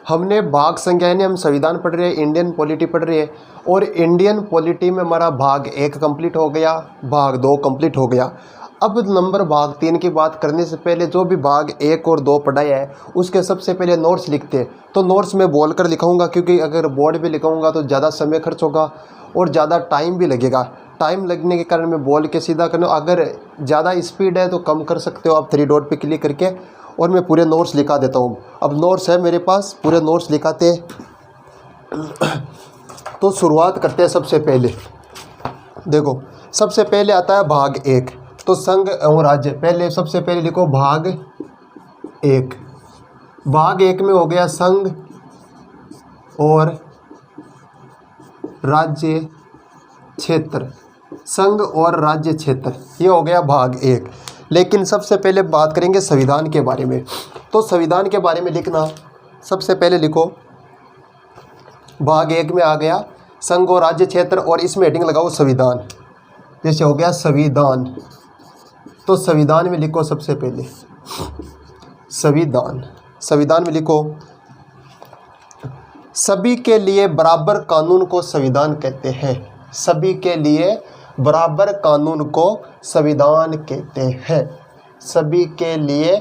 हमने भाग संख्या यानी हम संविधान पढ़ रहे हैं, इंडियन पॉलिटी पढ़ रहे हैं, और इंडियन पॉलिटी में हमारा भाग 1 कंप्लीट हो गया, भाग 2 कंप्लीट हो गया। अब नंबर भाग 3 की बात करने से पहले जो भी भाग 1 और 2 पढ़ाया है उसके सबसे पहले नोट्स लिखते हैं। तो नोट्स में बोल कर लिखाऊंगा, क्योंकि अगर बोर्ड पे लिखाऊंगा तो ज़्यादा समय खर्च होगा और ज़्यादा टाइम भी लगेगा। टाइम लगने के कारण मैं बोल के सीधा करना, अगर ज़्यादा स्पीड है तो कम कर सकते हो आप 3 डॉट पे क्लिक करके, और मैं पूरे नोट्स लिखा देता हूँ। अब नोट्स है मेरे पास, पूरे नोट्स लिखाते हैं। तो शुरुआत करते हैं। सबसे पहले देखो, सबसे पहले आता है भाग 1, तो संघ और राज्य। पहले सबसे पहले लिखो भाग 1। भाग 1 में हो गया संघ और राज्य क्षेत्र, संघ और राज्य क्षेत्र, ये हो गया भाग 1। लेकिन सबसे पहले बात करेंगे संविधान के बारे में। तो संविधान के बारे में लिखना, सबसे पहले लिखो भाग 1 में आ गया संघ और राज्य क्षेत्र, और इसमें हेडिंग लगाओ संविधान। जैसे हो गया संविधान, तो संविधान में लिखो सबसे पहले संविधान। संविधान में लिखो सभी के लिए बराबर कानून को संविधान कहते हैं। सभी के लिए बराबर कानून को संविधान कहते हैं। सभी के लिए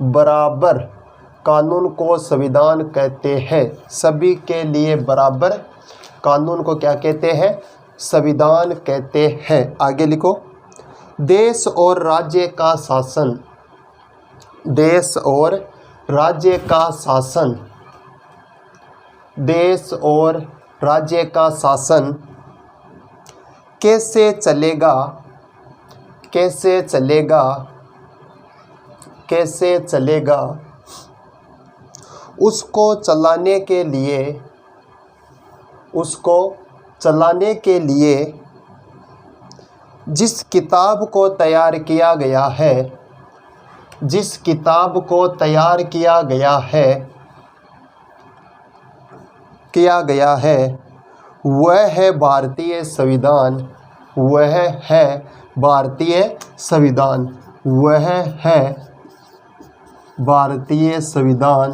बराबर कानून को संविधान कहते हैं। सभी के लिए बराबर कानून को क्या कहते हैं? संविधान कहते हैं। आगे लिखो देश और राज्य का शासन। देश और राज्य का शासन। देश और राज्य का शासन कैसे चलेगा? कैसे चलेगा? कैसे चलेगा? उसको चलाने के लिए, उसको चलाने के लिए जिस किताब को तैयार किया गया है, जिस किताब को तैयार किया गया है, वह है भारतीय संविधान। वह है भारतीय संविधान। वह है भारतीय संविधान।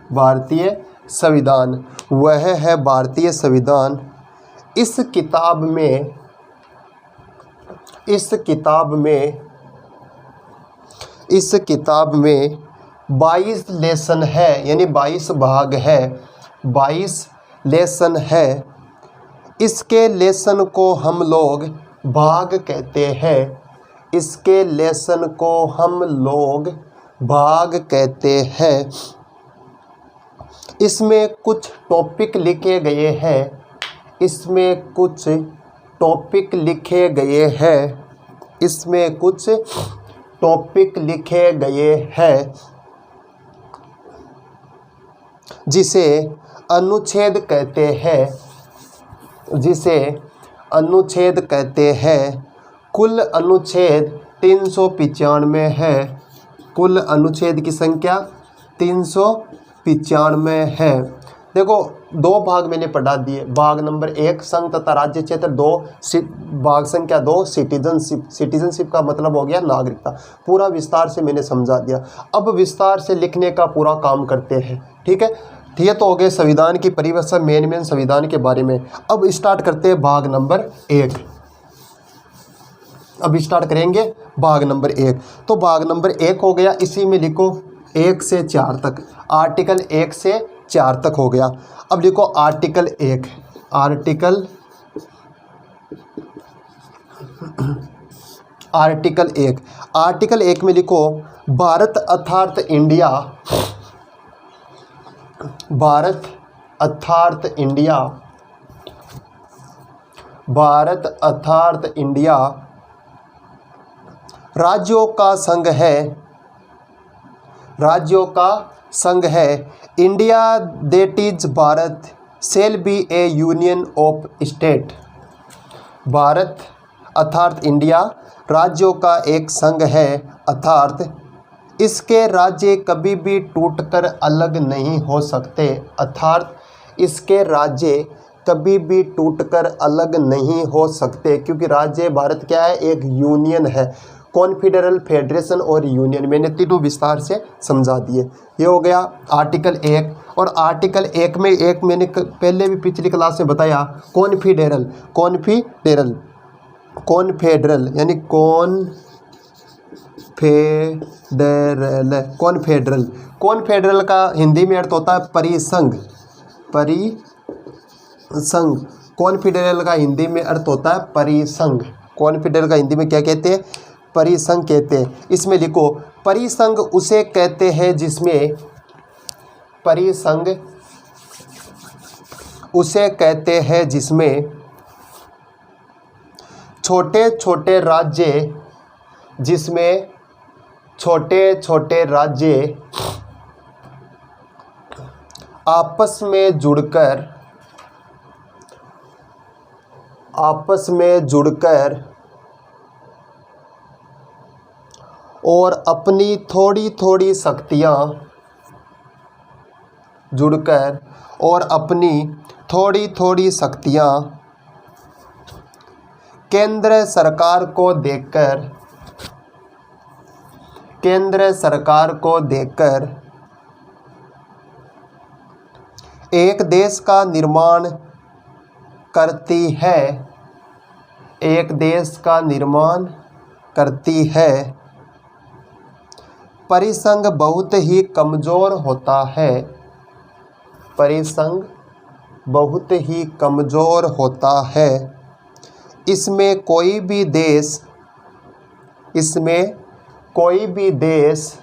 भारतीय संविधान, वह है भारतीय संविधान। इस किताब में, इस किताब में, इस किताब में 22 लेसन है, यानी 22 भाग है। 22 लेसन है। इसके लेसन को हम लोग भाग कहते हैं। इसके लेसन को हम लोग भाग कहते हैं। इसमें कुछ टॉपिक लिखे गए हैं। इसमें कुछ टॉपिक लिखे गए हैं। इसमें कुछ टॉपिक लिखे गए हैं जिसे अनुच्छेद कहते हैं। जिसे अनुच्छेद कहते हैं। कुल अनुच्छेद 395 है। कुल अनुच्छेद की संख्या 395 है। देखो 2 भाग मैंने पढ़ा दिए। भाग नंबर 1 संघ तथा राज्य क्षेत्र, 2 भाग संख्या 2 सिटीजनशिप। सिटीजनशिप का मतलब हो गया नागरिकता। पूरा विस्तार से मैंने समझा दिया। अब विस्तार से लिखने का पूरा काम करते हैं। ठीक है, ये तो हो गए संविधान की परिभाषा, मेन संविधान के बारे में। अब स्टार्ट करते हैं भाग नंबर 1। अब स्टार्ट करेंगे भाग नंबर 1। तो भाग नंबर 1 हो गया, इसी में लिखो 1 से 4 तक। आर्टिकल 1 से 4 तक हो गया। अब लिखो आर्टिकल 1। Article article 1। आर्टिकल 1 में लिखो भारत अर्थात इंडिया। भारत अर्थात इंडिया। भारत अर्थात इंडिया राज्यों का संघ है। राज्यों का संघ है। India that is Bharat shall be A union of state. Bharat अर्थात इंडिया राज्यों का एक संघ है, अर्थात इसके राज्य कभी भी टूटकर अलग नहीं हो सकते। अर्थात इसके राज्य कभी भी टूटकर अलग नहीं हो सकते, क्योंकि राज्य भारत क्या है? एक यूनियन है। कॉन्फेडरल, फेडरेशन और यूनियन। मैंने तीनों विस्तार से समझा दिए। ये हो गया आर्टिकल 1। और आर्टिकल 1 में एक मैंने पहले भी पिछली क्लास में बताया, कॉन्फेडरल, कॉन्फेडरल, कॉन्फेडरल यानी कॉन्फेडरल, कॉन्फेडरल, कॉन्फेडरल का हिंदी में अर्थ होता है परिसंघ, परिसंघ। कॉन्फेडरल का हिंदी में अर्थ होता है परिसंघ। कॉन्फेडरल का हिंदी में क्या कहते हैं? परिसंघ कहते हैं। इसमें लिखो, परिसंघ उसे कहते हैं जिसमें, परिसंघ उसे कहते हैं जिसमें छोटे छोटे राज्य, जिसमें छोटे छोटे राज्य आपस में जुड़कर और अपनी थोड़ी थोड़ी शक्तियाँ जुड़कर और अपनी थोड़ी थोड़ी शक्तियाँ केंद्र सरकार को देकर, केंद्र सरकार को देकर एक देश का निर्माण करती है, एक देश का निर्माण करती है। परिसंघ बहुत ही कमज़ोर होता है, परिसंघ बहुत ही कमज़ोर होता है। इसमें कोई भी देश, इसमें कोई भी देश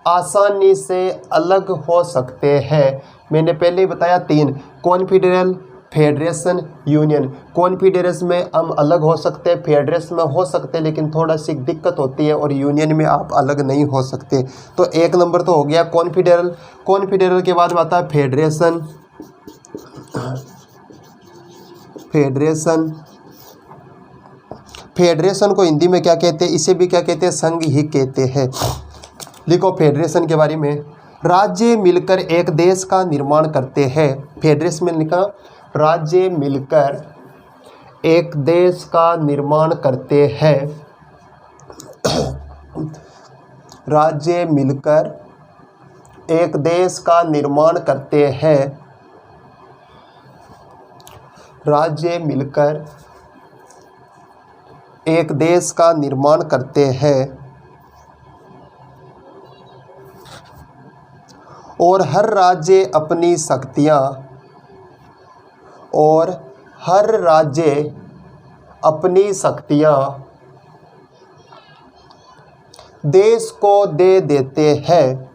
आसानी से अलग हो सकते हैं। मैंने पहले ही बताया 3, कॉन्फेडरल, फेडरेशन, यूनियन। कॉन्फेडरेशन में हम अलग हो सकते हैं, फेडरेशन में हो सकते हैं, लेकिन थोड़ा सी दिक्कत होती है, और यूनियन में आप अलग नहीं हो सकते। तो 1 नंबर तो हो गया कॉन्फेडरल। कॉन्फेडरल के बाद आता है फेडरेशन, फेडरेशन। फेडरेशन को हिंदी में क्या कहते हैं? इसे भी क्या कहते हैं? संघ ही कहते हैं। लिखो फेडरेशन के बारे में, राज्य मिलकर एक देश का निर्माण करते हैं। फेडरेशन में लिखा, राज्य मिलकर एक देश का निर्माण करते हैं, राज्य मिलकर एक देश का निर्माण करते हैं, राज्य मिलकर एक देश का निर्माण करते हैं और हर राज्य अपनी शक्तियाँ, और हर राज्य अपनी शक्तियाँ देश को दे देते हैं,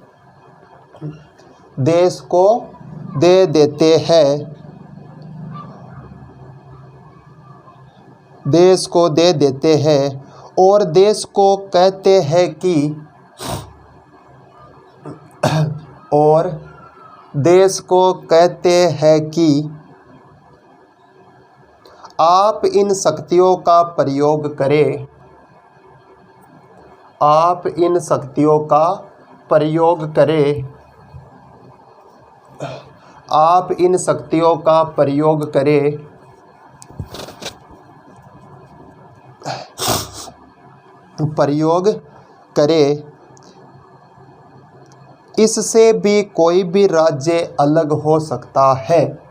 देश को दे देते हैं, देश को दे देते हैं और देश को कहते हैं कि, और देश को कहते हैं कि आप इन शक्तियों का प्रयोग करें, आप इन शक्तियों का प्रयोग करें, आप इन शक्तियों का प्रयोग करें, प्रयोग करें। इससे भी कोई भी राज्य अलग हो सकता है,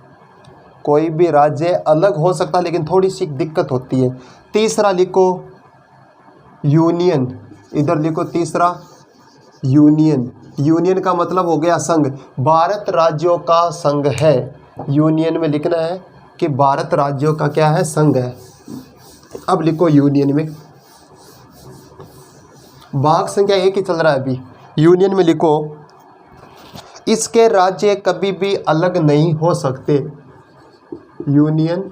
कोई भी राज्य अलग हो सकता है, लेकिन थोड़ी सी दिक्कत होती है। तीसरा लिखो यूनियन, इधर लिखो तीसरा यूनियन। यूनियन का मतलब हो गया संघ, भारत राज्यों का संघ है। यूनियन में लिखना है कि भारत राज्यों का क्या है? संघ है। अब लिखो यूनियन में, भाग संख्या 1 ही चल रहा है अभी। यूनियन में लिखो, इसके राज्य कभी भी अलग नहीं हो सकते। यूनियन,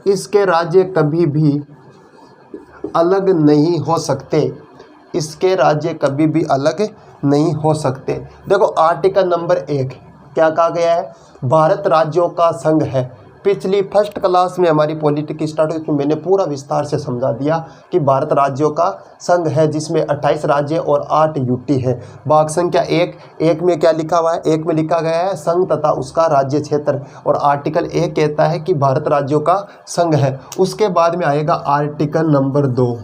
इसके राज्य कभी भी अलग नहीं हो सकते, इसके राज्य कभी भी अलग नहीं हो सकते। देखो आर्टिकल नंबर 1 क्या कहा गया है? भारत राज्यों का संघ है। पिछली फर्स्ट क्लास में हमारी पॉलिटिक्स स्टार्ट हुई, उसमें मैंने पूरा विस्तार से समझा दिया कि भारत राज्यों का संघ है, जिसमें 28 राज्य और 8 यूटी है। भाग संख्या 1 में क्या लिखा हुआ है? 1 में लिखा गया है संघ तथा उसका राज्य क्षेत्र, और आर्टिकल 1 कहता है कि भारत राज्यों का संघ है। उसके बाद में आएगा article number 2।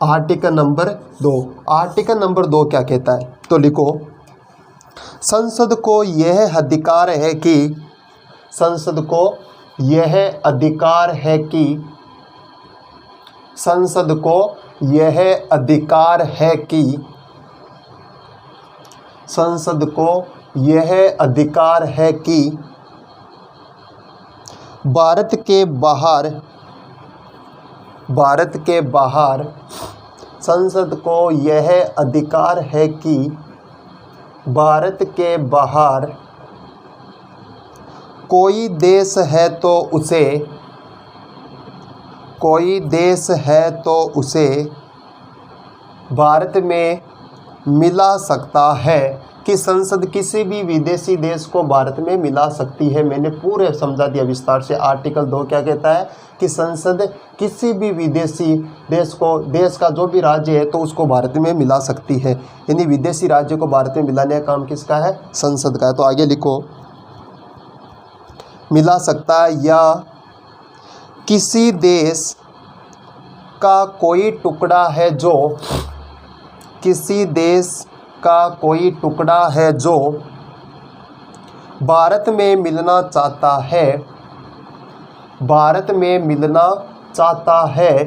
Article number 2। Article number 2 क्या कहता है, तो लिखो, संसद को यह अधिकार है कि, संसद को यह अधिकार है कि, संसद को यह अधिकार है कि, संसद को यह अधिकार है कि भारत के बाहर, भारत के बाहर, संसद को यह अधिकार है कि भारत के बाहर कोई देश है तो उसे, कोई देश है तो उसे भारत में मिला सकता है, कि संसद किसी भी विदेशी देश को भारत में मिला सकती है। मैंने पूरे समझा दिया विस्तार से। आर्टिकल 2 क्या कहता है कि संसद किसी भी विदेशी देश को, देश का जो भी राज्य है तो उसको भारत में मिला सकती है, यानी विदेशी राज्य को भारत में मिलाने का काम किसका है, संसद का है। तो आगे लिखो, मिला सकता है या किसी देश का कोई टुकड़ा है जो, किसी देश का कोई टुकड़ा है जो भारत में मिलना चाहता है, भारत में मिलना चाहता है,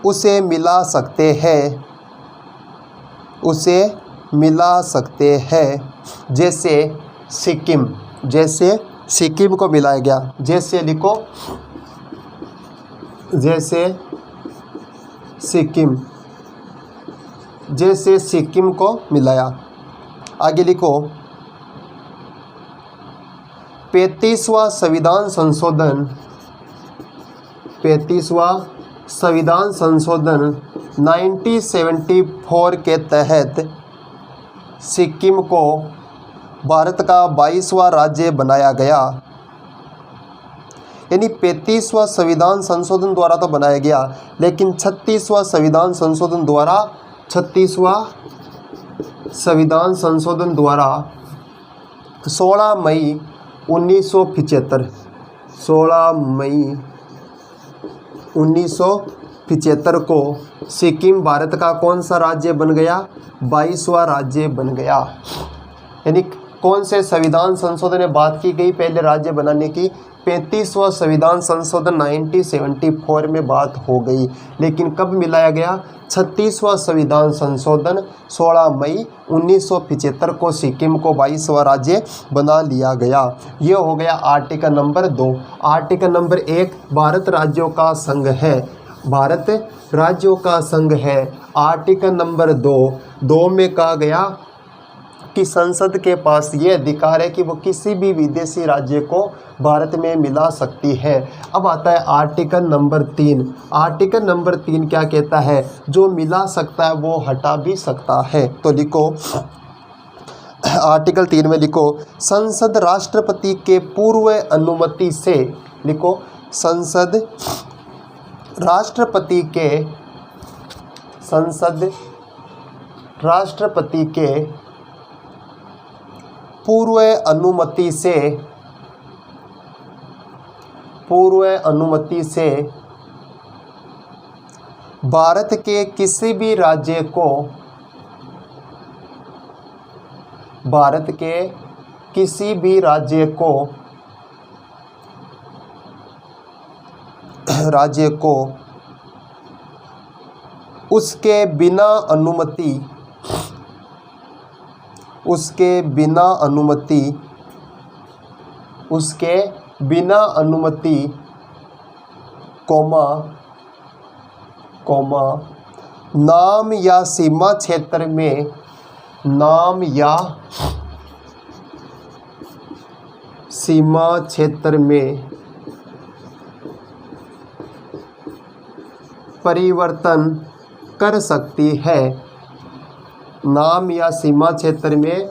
उसे मिला सकते हैं, उसे मिला सकते हैं। जैसे सिक्किम, जैसे सिक्किम को मिलाया गया, जैसे लिखो, जैसे सिक्किम, जैसे सिक्किम को मिलाया। आगे लिखो, 35वां संविधान संशोधन, 35वां संविधान संशोधन 1974 के तहत सिक्किम को भारत का 22वां राज्य बनाया गया। यानी 35वां संविधान संशोधन द्वारा तो बनाया गया, लेकिन 36वां संविधान संशोधन द्वारा, 36वां संविधान संशोधन द्वारा 16 मई 1975, 16 मई 1975 को सिक्किम भारत का कौन सा राज्य बन गया, 22वां राज्य बन गया। यानी कौन से संविधान संशोधन में बात की गई पहले राज्य बनाने की, 35वां संविधान संशोधन 1974 में बात हो गई, लेकिन कब मिलाया गया, 36वां संविधान संशोधन 16 मई 1975 को सिक्किम को 22वां राज्य बना लिया गया। ये हो गया article number 2। Article number 1 Bharat राज्यों का संघ है, भारत राज्यों का संघ है। आर्टिकल नंबर 2 में कहा गया कि संसद के पास ये अधिकार है कि वो किसी भी विदेशी राज्य को भारत में मिला सकती है। अब आता है आर्टिकल नंबर 3। आर्टिकल नंबर 3 क्या कहता है, जो मिला सकता है वो हटा भी सकता है। तो लिखो, आर्टिकल 3 में लिखो, संसद राष्ट्रपति के पूर्व अनुमति से, लिखो, संसद राष्ट्रपति के, संसद राष्ट्रपति के पूर्व अनुमति से, पूर्व अनुमति से भारत के किसी भी राज्य को, भारत के किसी भी राज्य को, राज्य को उसके बिना अनुमति, उसके बिना अनुमति, उसके बिना अनुमति, कोमा, नाम या सीमा क्षेत्र में, नाम या सीमा क्षेत्र में परिवर्तन कर सकती है, नाम या सीमा क्षेत्र में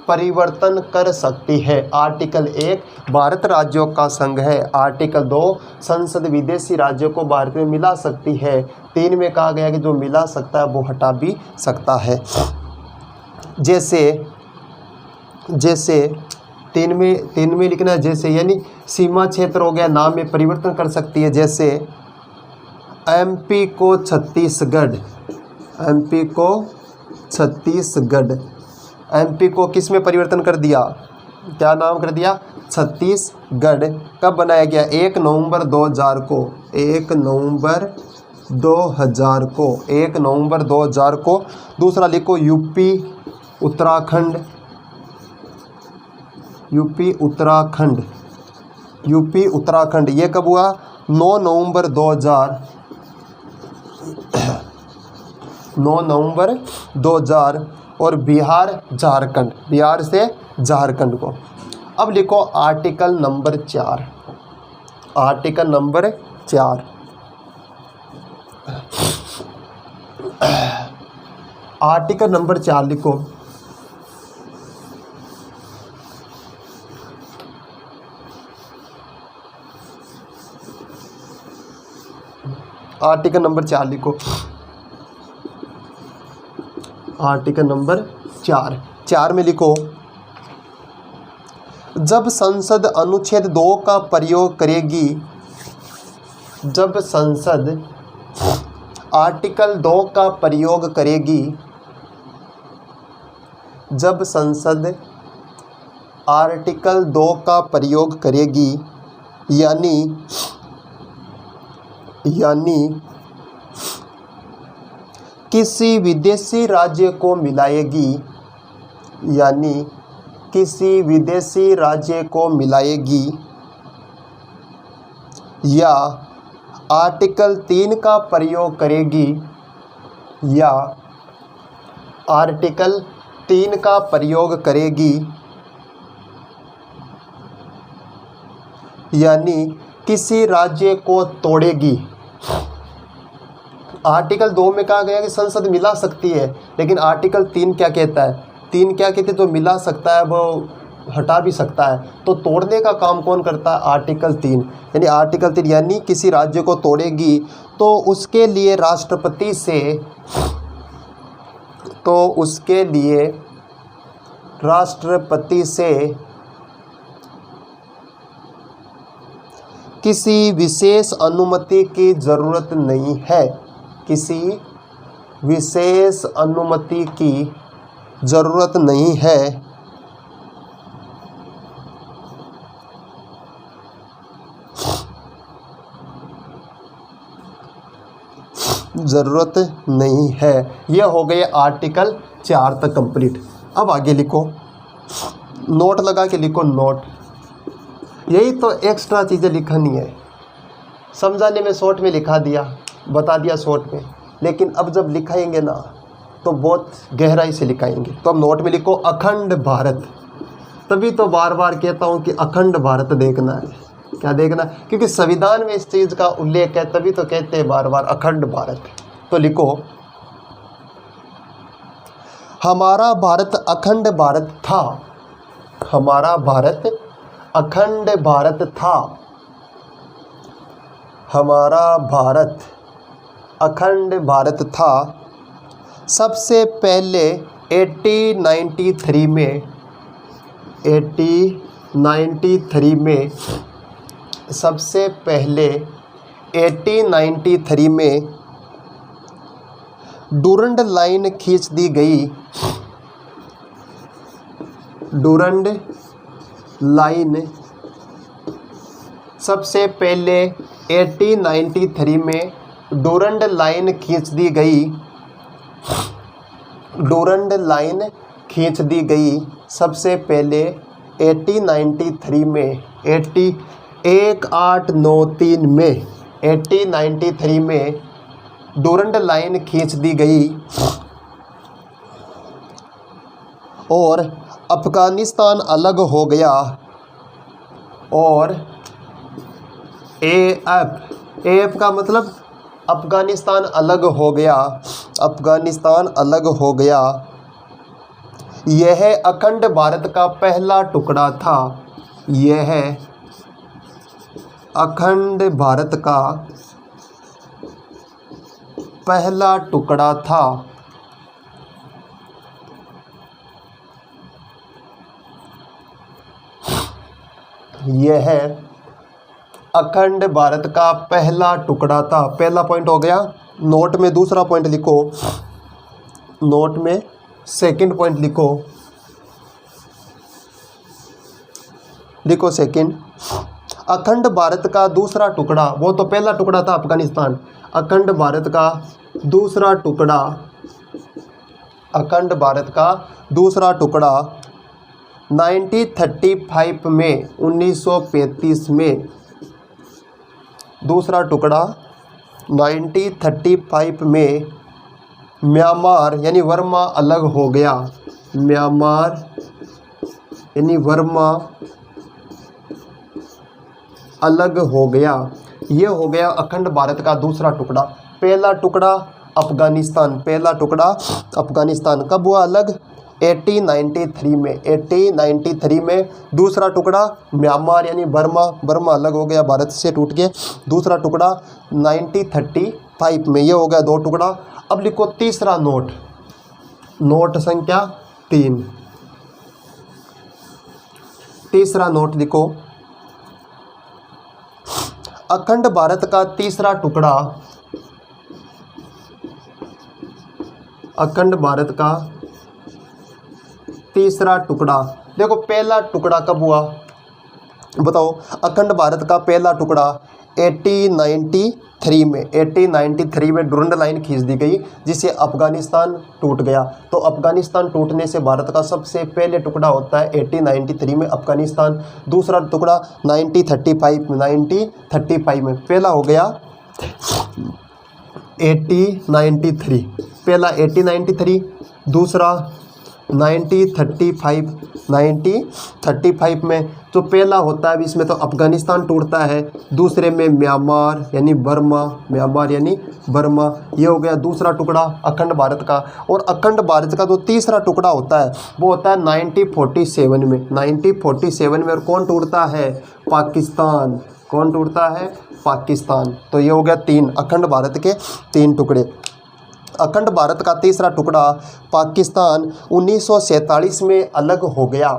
परिवर्तन कर सकती है। आर्टिकल 1 भारत राज्यों का संघ है। आर्टिकल 2 संसद विदेशी राज्यों को भारत में मिला सकती है। 3 में कहा गया कि जो मिला सकता है वो हटा भी सकता है। जैसे, जैसे 3 में लिखना है, जैसे यानी सीमा क्षेत्र हो गया, नाम में परिवर्तन कर सकती है। जैसे एमपी को छत्तीसगढ़, एमपी को छत्तीसगढ़, एमपी को किस में परिवर्तन कर दिया, क्या नाम कर दिया, छत्तीसगढ़। कब बनाया गया, 1 नवंबर 2000 को, 1 नवंबर 2000 को, 1 नवंबर 2000 को। दूसरा लिखो UP Uttarakhand, UP Uttarakhand, UP Uttarakhand, ये कब हुआ, 9 नवंबर 2000, 9 नवंबर 2000। और बिहार झारखंड, बिहार से झारखंड को। अब लिखो article number 4, article number 4, article number 4 लिखो। आर्टिकल नंबर 4 लिखो, आर्टिकल नंबर 4 में लिखो, जब संसद अनुच्छेद 2 का प्रयोग करेगी, जब संसद आर्टिकल 2 का प्रयोग करेगी, जब संसद आर्टिकल 2 का प्रयोग करेगी, यानी किसी विदेशी राज्य को मिलाएगी, यानी किसी विदेशी राज्य को मिलाएगी, या आर्टिकल 3 का प्रयोग करेगी, या आर्टिकल 3 का प्रयोग करेगी, यानी किसी राज्य को तोड़ेगी। आर्टिकल 2 में कहा गया कि संसद मिला सकती है, लेकिन आर्टिकल 3 क्या कहता है, 3 क्या कहते हैं, जो मिला सकता है वो हटा भी सकता है। तो तोड़ने का काम कौन करता है, आर्टिकल 3, यानी आर्टिकल 3 यानी किसी राज्य को तोड़ेगी तो उसके लिए राष्ट्रपति से, तो उसके लिए राष्ट्रपति से किसी विशेष अनुमति की ज़रूरत नहीं है, किसी विशेष अनुमति की ज़रूरत नहीं है, ज़रूरत नहीं है। यह हो गए आर्टिकल 4 तक कंप्लीट। अब आगे लिखो, नोट लगा के लिखो, नोट। यही तो एक्स्ट्रा चीज़ें लिखनी है, समझाने में शॉर्ट में लिखा दिया, बता दिया शॉर्ट में, लेकिन अब जब लिखाएंगे ना तो बहुत गहराई से लिखाएंगे। तो अब नोट में लिखो अखंड भारत। तभी तो बार बार कहता हूँ कि अखंड भारत देखना है। क्या देखना, क्योंकि संविधान में इस चीज़ का उल्लेख है, तभी तो कहते हैं बार बार अखंड भारत। तो लिखो, हमारा भारत अखंड भारत था, हमारा भारत अखंड भारत था, हमारा भारत अखंड भारत था। सबसे पहले 1893 में, 1893 में, सबसे पहले 1893 में डूरंड लाइन खींच दी गई, डूरंड लाइन सबसे पहले 1893 में डूरंड लाइन खींच दी गई, डूरंड लाइन खींच दी गई सबसे पहले 1893 में, 1893 में, 1893 में डूरंड लाइन खींच दी गई और अफ़गानिस्तान अलग हो गया, और एएफ का मतलब अफ़गानिस्तान अलग हो गया, अफ़गानिस्तान अलग हो गया। यह अखंड भारत का पहला टुकड़ा था, यह अखंड भारत का पहला टुकड़ा था। यह अखंड भारत का पहला टुकड़ा था। पहला पॉइंट हो गया। नोट में दूसरा पॉइंट लिखो, नोट में सेकंड पॉइंट लिखो, लिखो सेकंड। अखंड भारत का दूसरा टुकड़ा, वो तो पहला टुकड़ा था अफगानिस्तान। अखंड भारत का दूसरा टुकड़ा, अखंड भारत का दूसरा टुकड़ा 1935 में, 1935 में दूसरा टुकड़ा 1935 में म्यांमार यानी वर्मा अलग हो गया। म्यांमार यानी वर्मा अलग हो गया। ये हो गया अखंड भारत का दूसरा टुकड़ा। पहला टुकड़ा अफगानिस्तान, पहला टुकड़ा अफगानिस्तान कब हुआ अलग? 1893 में, 1893 में। दूसरा टुकड़ा म्यांमार यानी बर्मा, बर्मा अलग हो गया भारत से टूट के। दूसरा टुकड़ा 1935 में। ये हो गया दो टुकड़ा। अब लिखो तीसरा नोट, नोट संख्या 3। तीसरा नोट लिखो, अखंड भारत का तीसरा टुकड़ा, अखंड भारत का तीसरा टुकड़ा। देखो पहला टुकड़ा कब हुआ बताओ? अखंड भारत का पहला टुकड़ा 1893 में, 1893 में डुरंड लाइन खींच दी गई जिससे अफगानिस्तान टूट गया। तो अफगानिस्तान टूटने से भारत का सबसे पहले टुकड़ा होता है 1893 में अफगानिस्तान। दूसरा टुकड़ा 1935 में, 1935 में। पहला हो गया 1893, पहला 1893, दूसरा 1935, 1935 में। जो पहला होता है इसमें तो अफगानिस्तान टूटता है, दूसरे में म्यांमार यानी बर्मा, म्यांमार यानी बर्मा। ये हो गया दूसरा टुकड़ा अखंड भारत का। और अखंड भारत का जो तीसरा टुकड़ा होता है वो होता है 1947 में, 1947 में। और कौन टूटता है? पाकिस्तान। कौन टूटता है? पाकिस्तान। तो ये हो गया 3 अखंड भारत के 3 टुकड़े। अखंड भारत का तीसरा टुकड़ा पाकिस्तान 1947 में अलग हो गया,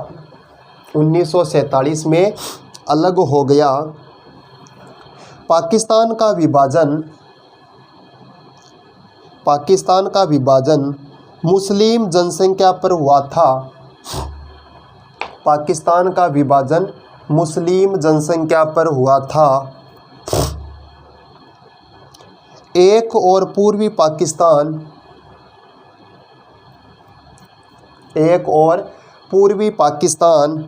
1947 में अलग हो गया। पाकिस्तान का विभाजन, पाकिस्तान का विभाजन मुस्लिम जनसंख्या पर हुआ था। पाकिस्तान का विभाजन मुस्लिम जनसंख्या पर हुआ था। एक और पूर्वी पाकिस्तान, एक और पूर्वी पाकिस्तान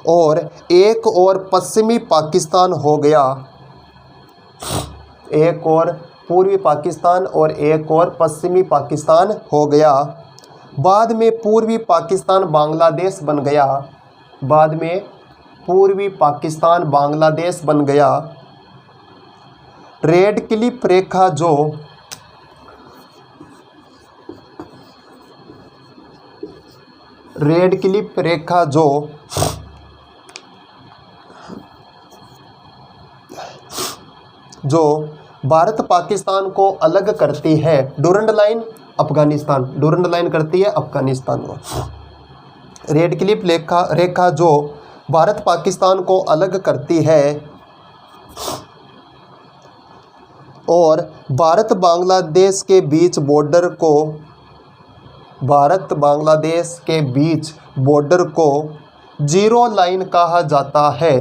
और एक और पश्चिमी पाकिस्तान हो गया। एक और पूर्वी पाकिस्तान और एक और पश्चिमी पाकिस्तान हो गया। बाद में पूर्वी पाकिस्तान बांग्लादेश बन गया। बाद में पूर्वी पाकिस्तान बांग्लादेश बन गया। रेड क्लिफ रेखा जो, रेड क्लिफ रेखा जो भारत पाकिस्तान को अलग करती है, Durand line Afghanistan, Durand line करती है अफगानिस्तान को। रेड क्लिफ रेखा जो भारत पाकिस्तान को अलग करती है और भारत बांग्लादेश के बीच बॉर्डर को, भारत बांग्लादेश के बीच बॉर्डर को जीरो लाइन कहा जाता है।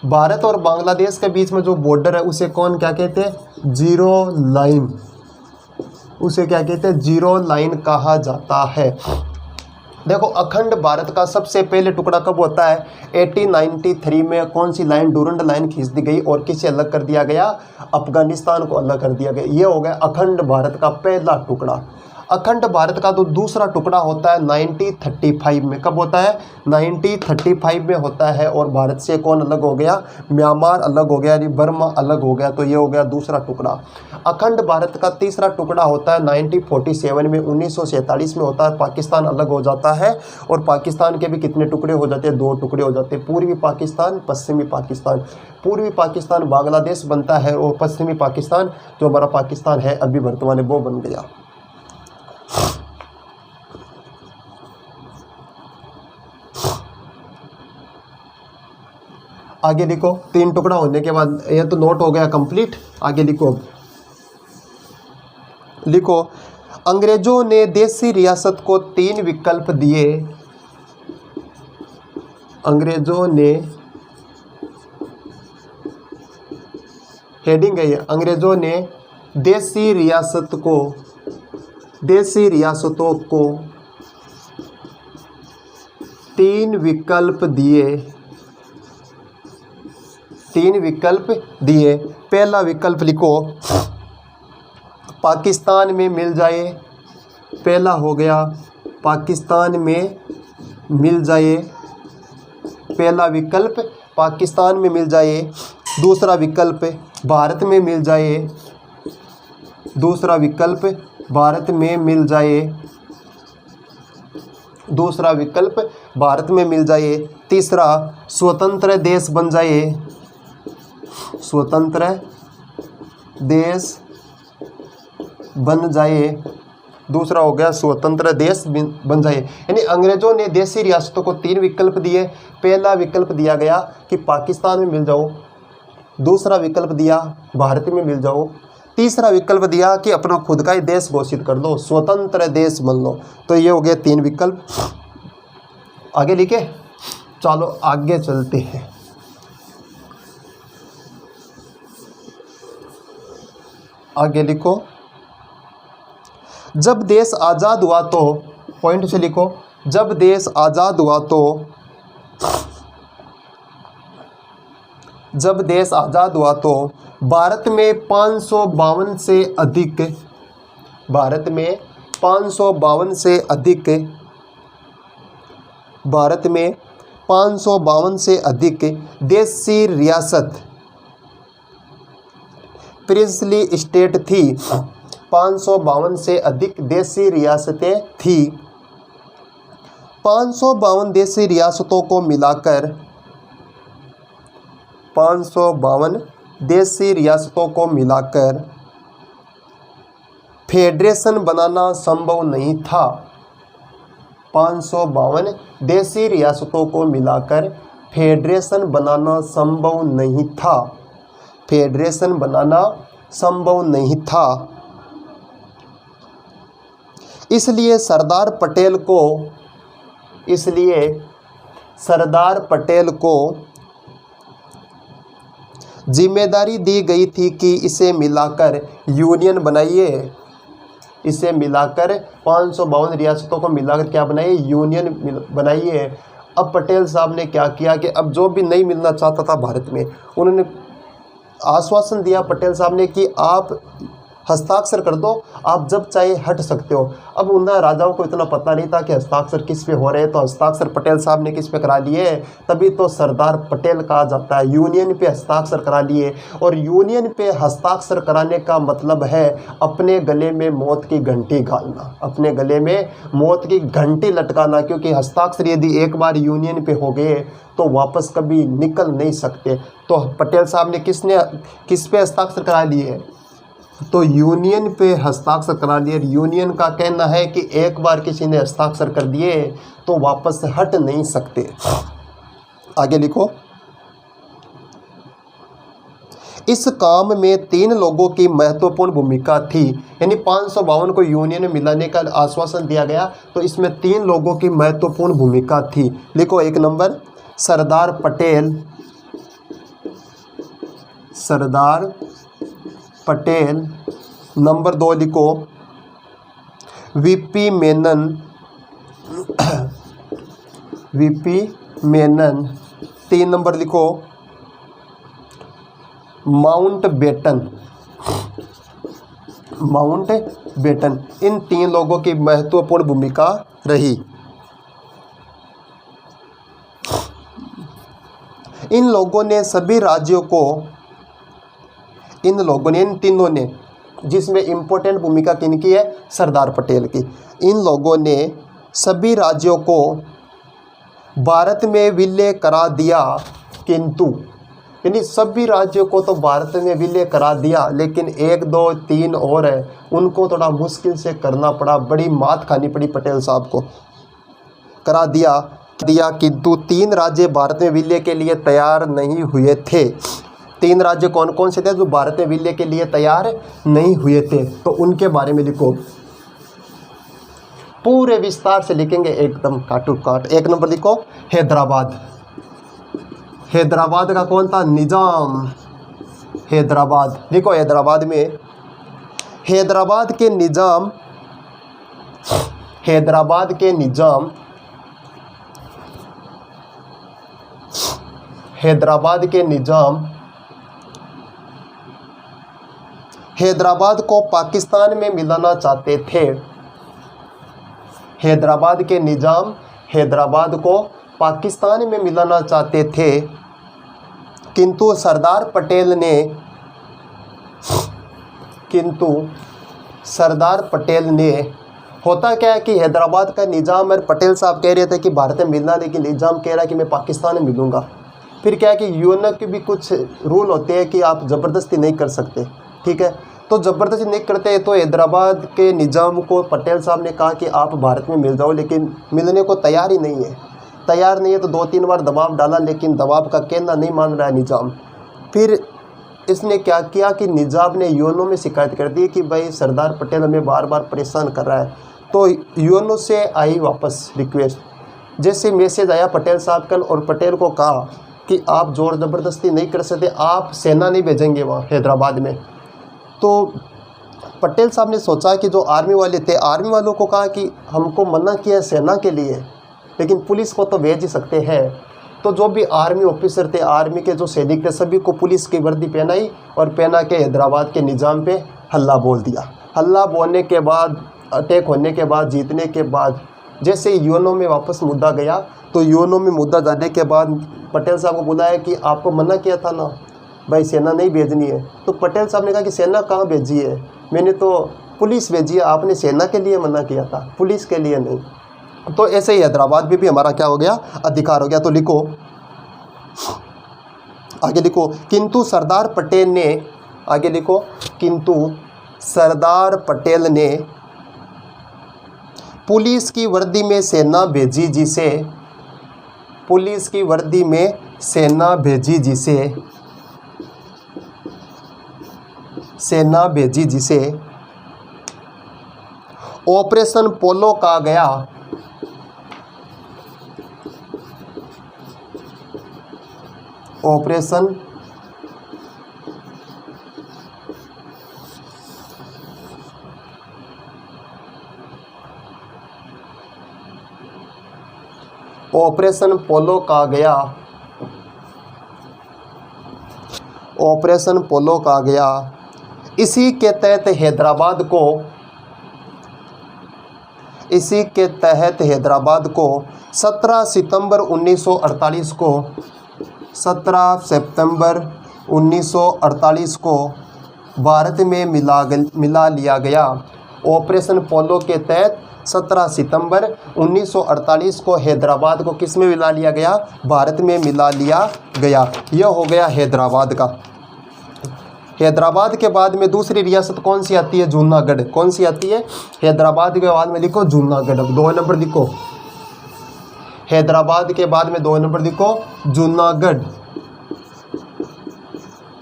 भारत और बांग्लादेश के बीच में जो बॉर्डर है उसे कौन क्या कहते हैं? Zero line. उसे क्या कहते हैं? जीरो लाइन कहा जाता है। देखो अखंड भारत का सबसे पहले टुकड़ा कब होता है? 1893 में। कौन सी लाइन? डुरंड लाइन खींच दी गई और किसे अलग कर दिया गया? अफगानिस्तान को अलग कर दिया गया। ये हो गया अखंड भारत का पहला टुकड़ा। अखंड भारत का जो दूसरा टुकड़ा होता है 1935 में। कब होता है? 1935 में होता है। और भारत से कौन अलग हो गया? म्यांमार अलग हो गया यानी बर्मा अलग हो गया। तो ये हो गया दूसरा टुकड़ा। अखंड भारत का तीसरा टुकड़ा होता है 1947 में, 1947 में होता है। पाकिस्तान अलग हो जाता है और पाकिस्तान के भी कितने टुकड़े हो जाते हैं? 2 टुकड़े हो जाते हैं, पूर्वी पाकिस्तान, पश्चिमी पाकिस्तान। पूर्वी पाकिस्तान बांग्लादेश बनता है और पश्चिमी पाकिस्तान जो हमारा पाकिस्तान है अभी वर्तमान में वो बन गया। आगे लिखो, 3 टुकड़ा होने के बाद ये तो नोट हो गया कंप्लीट। आगे लिखो, लिखो अंग्रेजों ने देसी रियासत को 3 विकल्प दिए। अंग्रेजों ने, हेडिंग है ये, अंग्रेजों ने देसी रियासतों को 3 विकल्प दिए। 3 विकल्प दिए। पहला विकल्प लिखो, पाकिस्तान में मिल जाए। पहला हो गया पाकिस्तान में मिल जाए, पहला विकल्प पाकिस्तान में मिल जाए। दूसरा विकल्प भारत में मिल जाए। दूसरा विकल्प भारत में मिल जाए। दूसरा विकल्प भारत में मिल जाए। तीसरा स्वतंत्र देश बन जाए। स्वतंत्र देश बन जाए। दूसरा हो गया स्वतंत्र देश बन जाए। यानी अंग्रेजों ने देसी रियासतों को 3 विकल्प दिए। पहला विकल्प दिया गया कि पाकिस्तान में मिल जाओ। दूसरा विकल्प दिया भारत में मिल जाओ। तीसरा विकल्प दिया कि अपना खुद का ही देश घोषित कर दो, स्वतंत्र देश बन लो। तो ये हो गया 3 विकल्प। आगे लिखे, चलो आगे चलते हैं। आगे लिखो, जब देश आज़ाद हुआ तो, पॉइंट से लिखो, जब देश आज़ाद हुआ तो, जब देश आज़ाद हुआ तो भारत में 552 से अधिक, भारत में 552 से अधिक, भारत में 552 से अधिक देसी रियासत प्रिंसली स्टेट थी। 552 से अधिक देसी रियासतें थी। 552 देसी रियासतों को मिलाकर, 552 देसी रियासतों को मिलाकर फेडरेशन बनाना संभव नहीं था। 552 देसी रियासतों को मिलाकर फेडरेशन बनाना संभव नहीं था। फेडरेशन बनाना संभव नहीं था। इसलिए सरदार पटेल को जिम्मेदारी दी गई थी कि इसे मिलाकर यूनियन बनाइए। इसे मिलाकर 552 रियासतों को मिलाकर क्या बनाइए, यूनियन बनाइए। अब पटेल साहब ने क्या किया कि अब जो भी नहीं मिलना चाहता था भारत में, उन्होंने आश्वासन दिया पटेल साहब ने कि आप हस्ताक्षर कर दो, आप जब चाहे हट सकते हो। अब उन राजाओं को इतना पता नहीं था कि हस्ताक्षर किस पे हो रहे हैं, तो हस्ताक्षर पटेल साहब ने किस पे करा लिए, तभी तो सरदार पटेल कहा जाता है। यूनियन पे हस्ताक्षर करा लिए, और यूनियन पे हस्ताक्षर कराने का मतलब है अपने गले में मौत की घंटी घालना, अपने गले में मौत की घंटी लटकाना। क्योंकि हस्ताक्षर यदि एक बार यूनियन पे हो गए तो वापस कभी निकल नहीं सकते। तो पटेल साहब ने किस पे हस्ताक्षर करा लिए, तो यूनियन पे हस्ताक्षर करा लिए। यूनियन का कहना है कि एक बार किसी ने हस्ताक्षर कर दिए तो वापस से हट नहीं सकते। आगे लिखो, इस काम में 3 लोगों की महत्वपूर्ण भूमिका थी। यानी 552 को यूनियन में मिलाने का आश्वासन दिया गया, तो इसमें 3 लोगों की महत्वपूर्ण भूमिका थी। लिखो, 1 नंबर सरदार पटेल, सरदार पटेल। नंबर 2 लिखो VP Menon, VP Menon. 3 number लिखो माउंट बेटन, माउंट बेटन। इन 3 लोगों की महत्वपूर्ण भूमिका रही। इन लोगों ने सभी राज्यों को, इन लोगों ने, इन तीनों ने, जिसमें इम्पोर्टेंट भूमिका किनकी है, सरदार पटेल की। इन लोगों ने सभी राज्यों को भारत में विलय करा दिया, किंतु, यानी सभी राज्यों को तो भारत में विलय करा दिया, लेकिन 1, 2, 3 और है, उनको थोड़ा मुश्किल से करना पड़ा, बड़ी मात खानी पड़ी पटेल साहब को। करा दिया, दिया, किंतु 3 राज्य भारत में विलय के लिए तैयार नहीं हुए थे। 3 राज्य कौन कौन से थे जो भारत में विलय के लिए तैयार नहीं हुए थे, तो उनके बारे में लिखो। पूरे विस्तार से लिखेंगे, एकदम काटू काट। 1 नंबर लिखो हैदराबाद। हैदराबाद का कौन था? निजाम। हैदराबाद लिखो। हैदराबाद में हैदराबाद के निजाम, हैदराबाद के निजाम, हैदराबाद के निजाम हैदराबाद को पाकिस्तान में मिलाना चाहते थे। हैदराबाद के निजाम हैदराबाद को पाकिस्तान में मिलाना चाहते थे, किंतु सरदार पटेल ने होता क्या है कि हैदराबाद का निजाम और पटेल साहब कह रहे थे कि भारत में मिलना, लेकिन निजाम कह रहा है कि मैं पाकिस्तान में मिलूंगा। फिर क्या है कि यूएन के भी कुछ रूल होते हैं कि आप ज़बरदस्ती नहीं कर सकते, ठीक है। तो ज़बरदस्ती नहीं करते, तो हैदराबाद के निजाम को पटेल साहब ने कहा कि आप भारत में मिल जाओ, लेकिन मिलने को तैयार ही नहीं है। तैयार नहीं है तो 2-3 बार दबाव डाला, लेकिन दबाव का कहना नहीं मान रहा है निजाम। फिर इसने क्या किया कि निजाम ने यूएनओ में शिकायत कर दी कि भाई सरदार पटेल हमें बार बार परेशान कर रहा है। तो यूएनओ से आई वापस रिक्वेस्ट, जैसे मैसेज आया पटेल साहब का, और पटेल को कहा कि आप ज़ोर ज़बरदस्ती नहीं कर सकते, आप सेना नहीं भेजेंगे वहाँ हैदराबाद में। तो पटेल साहब ने सोचा कि जो आर्मी वाले थे, आर्मी वालों को कहा कि हमको मना किया सेना के लिए, लेकिन पुलिस को तो भेज ही सकते हैं। तो जो भी आर्मी ऑफिसर थे, आर्मी के जो सैनिक थे, सभी को पुलिस की वर्दी पहनाई और पहना के हैदराबाद के निजाम पे हल्ला बोल दिया। हल्ला बोलने के बाद, अटैक होने के बाद, जीतने के बाद, जैसे यूएनओ में वापस मुद्दा गया, तो यूएनओ में मुद्दा जाने के बाद पटेल साहब को बुलाया कि आपको मना किया था ना भाई सेना नहीं भेजनी है। तो पटेल साहब ने कहा कि सेना कहाँ भेजी है, मैंने तो पुलिस भेजी है, आपने सेना के लिए मना किया था, पुलिस के लिए नहीं। तो ऐसे ही हैदराबाद में भी हमारा क्या हो गया, अधिकार हो गया। तो लिखो, आगे लिखो, किंतु सरदार पटेल ने, आगे लिखो, किंतु सरदार पटेल ने पुलिस की वर्दी में सेना भेजी जिसे, पुलिस की वर्दी में सेना भेजी जिसे, सेना भेजी जिसे ऑपरेशन पोलो कहा गया। ऑपरेशन ऑपरेशन पोलो कहा गया। ऑपरेशन पोलो कहा गया। इसी के तहत हैदराबाद को, इसी के तहत हैदराबाद को 17 सितंबर 1948 को, 17 सितंबर 1948 को भारत में मिला लिया गया। ऑपरेशन पोलो के तहत 17 सितंबर 1948 को हैदराबाद को किस में मिला लिया गया, भारत में मिला लिया गया। यह हो गया हैदराबाद का। हैदराबाद के बाद में दूसरी रियासत कौन सी आती है, जूनागढ़। कौन सी आती है, हैदराबाद के बाद में लिखो जूनागढ़। अब 2 नंबर लिखो, हैदराबाद के बाद में 2 नंबर लिखो जूनागढ़।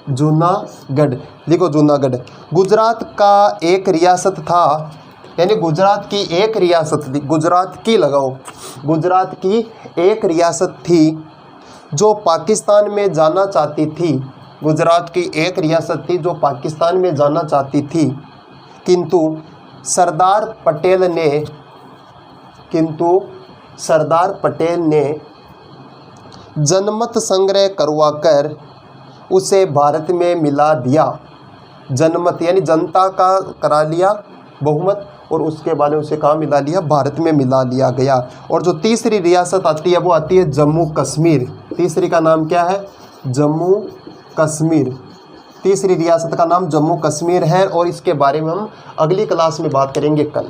जूनागढ़ लिखो, जूनागढ़। गुजरात का एक रियासत था, यानी गुजरात की एक रियासत थी, गुजरात की लगाओ, गुजरात की एक रियासत थी जो पाकिस्तान में जाना चाहती थी। गुजरात की एक रियासत थी जो पाकिस्तान में जाना चाहती थी, किंतु सरदार पटेल ने जनमत संग्रह करवाकर उसे भारत में मिला दिया। जनमत यानी जनता का करा लिया बहुमत, और उसके बाद में उसे कहाँ मिला लिया, भारत में मिला लिया गया। और जो तीसरी रियासत आती है वो आती है जम्मू कश्मीर। तीसरी का नाम क्या है, जम्मू कश्मीर। तीसरी रियासत का नाम जम्मू कश्मीर है, और इसके बारे में हम अगली क्लास में बात करेंगे कल।